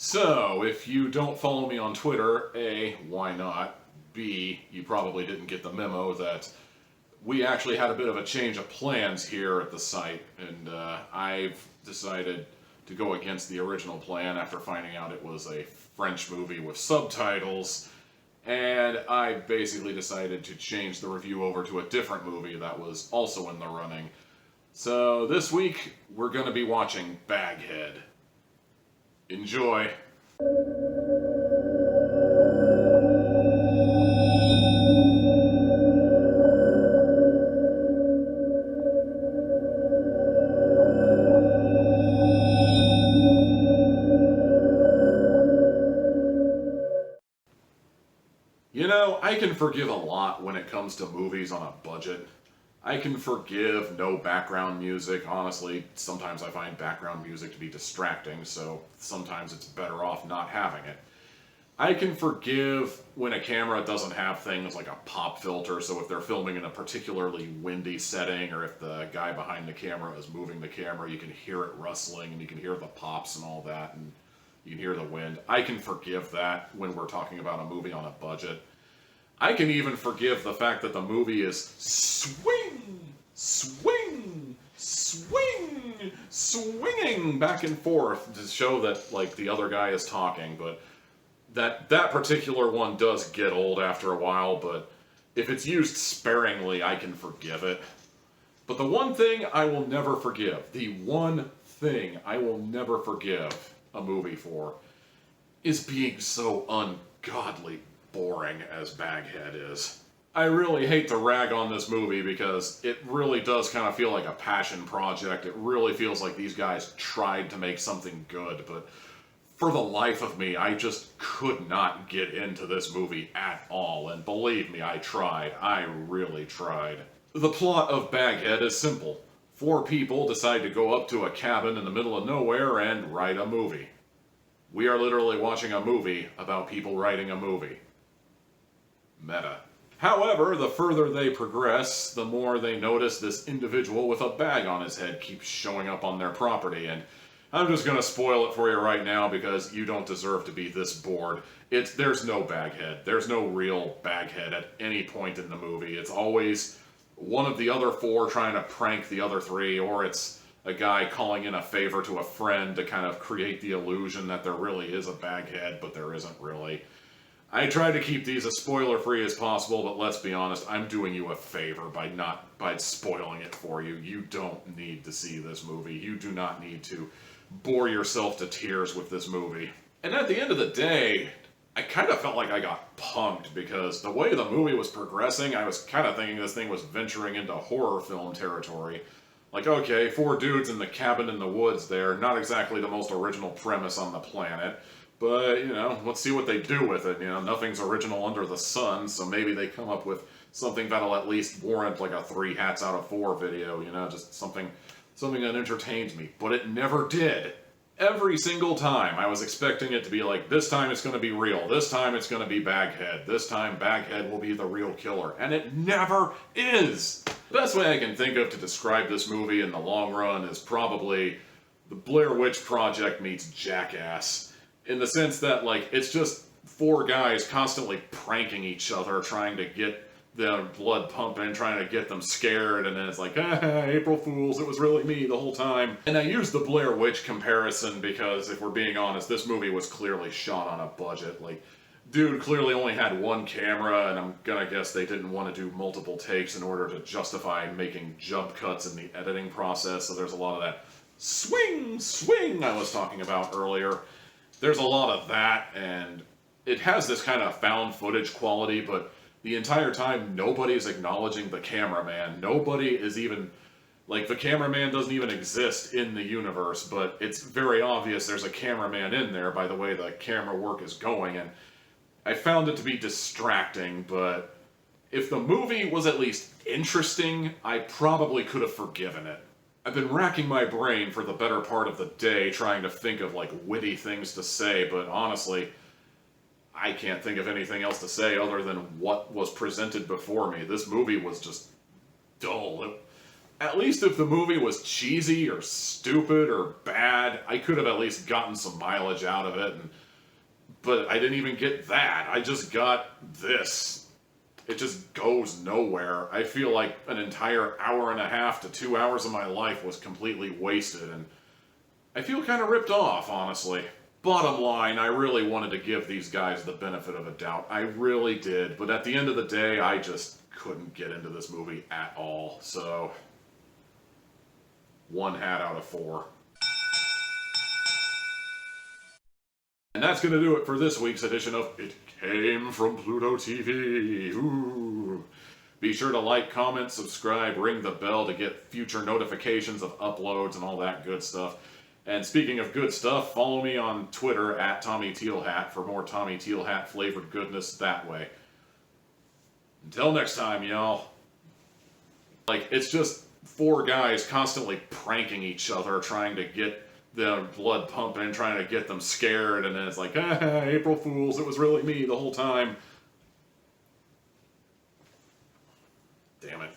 So, if you don't follow me on Twitter, A, why not? B, you probably didn't get the memo that we actually had a bit of a change of plans here at the site, and I've decided to go against the original plan after finding out it was a French movie with subtitles, and I basically decided to change the review over to a different movie that was also in the running. So this week, we're going to be watching Baghead. Enjoy. You know, I can forgive a lot when it comes to movies on a budget. I can forgive no background music. Honestly, sometimes I find background music to be distracting, so sometimes it's better off not having it. I can forgive when a camera doesn't have things like a pop filter, so if they're filming in a particularly windy setting, or if the guy behind the camera is moving the camera, you can hear it rustling, and you can hear the pops and all that, and you can hear the wind. I can forgive that when we're talking about a movie on a budget. I can even forgive the fact that the movie is swing, swing, swing, swinging back and forth to show that, like, the other guy is talking, but that particular one does get old after a while, but if it's used sparingly, I can forgive it. But the one thing I will never forgive, the one thing I will never forgive a movie for, is being so ungodly boring as Baghead is. I really hate to rag on this movie because it really does kind of feel like a passion project. It really feels like these guys tried to make something good, but for the life of me, I just could not get into this movie at all, and believe me, I tried. I really tried. The plot of Baghead is simple. 4 people decide to go up to a cabin in the middle of nowhere and write a movie. We are literally watching a movie about people writing a movie. Meta. However, the further they progress, the more they notice this individual with a bag on his head keeps showing up on their property, and I'm just gonna spoil it for you right now because you don't deserve to be this bored. There's no Baghead. There's no real Baghead at any point in the movie. It's always one of the other 4 trying to prank the other 3, or it's a guy calling in a favor to a friend to kind of create the illusion that there really is a Baghead, but there isn't really. I try to keep these as spoiler-free as possible, but let's be honest, I'm doing you a favor by spoiling it for you. You don't need to see this movie. You do not need to bore yourself to tears with this movie. And at the end of the day, I kind of felt like I got punked because the way the movie was progressing, I was kind of thinking this thing was venturing into horror film territory. Like, okay, 4 dudes in the cabin in the woods there, not exactly the most original premise on the planet. But, you know, let's see what they do with it. You know, nothing's original under the sun, so maybe they come up with something that'll at least warrant like a 3 hats out of 4 video, you know, just something that entertained me. But it never did. Every single time I was expecting it to be like, this time it's going to be real, this time it's going to be Baghead, this time Baghead will be the real killer, and it never is! The best way I can think of to describe this movie in the long run is probably the Blair Witch Project meets Jackass. In the sense that, like, it's just 4 guys constantly pranking each other, trying to get their blood pumping, trying to get them scared, and then it's like, April Fools, it was really me the whole time. And I use the Blair Witch comparison because, if we're being honest, this movie was clearly shot on a budget. Like, dude clearly only had 1 camera, and I'm gonna guess they didn't want to do multiple takes in order to justify making jump cuts in the editing process, so there's a lot of that swing, swing I was talking about earlier. There's a lot of that, and it has this kind of found footage quality, but the entire time nobody's acknowledging the cameraman. Nobody is even, like, the cameraman doesn't even exist in the universe, but it's very obvious there's a cameraman in there by the way the camera work is going, and I found it to be distracting, but if the movie was at least interesting, I probably could have forgiven it. I've been racking my brain for the better part of the day trying to think of, like, witty things to say, but honestly, I can't think of anything else to say other than what was presented before me. This movie was just dull. At least if the movie was cheesy or stupid or bad, I could have at least gotten some mileage out of it. But I didn't even get that. I just got this. It just goes nowhere. I feel like an entire hour and a half to 2 hours of my life was completely wasted, and I feel kind of ripped off, honestly. Bottom line, I really wanted to give these guys the benefit of a doubt. I really did, but at the end of the day, I just couldn't get into this movie at all. So, 1 hat out of 4. And that's going to do it for this week's edition of It Came from Pluto TV. Ooh. Be sure to like, comment, subscribe, ring the bell to get future notifications of uploads and all that good stuff. And speaking of good stuff, follow me on Twitter at TommyTealHat for more Tommy Teal Hat flavored goodness that way. Until next time, y'all. Like, it's just 4 guys constantly pranking each other, trying to get their blood pumping, trying to get them scared, and then it's like, ah, April Fools, it was really me the whole time. Damn it.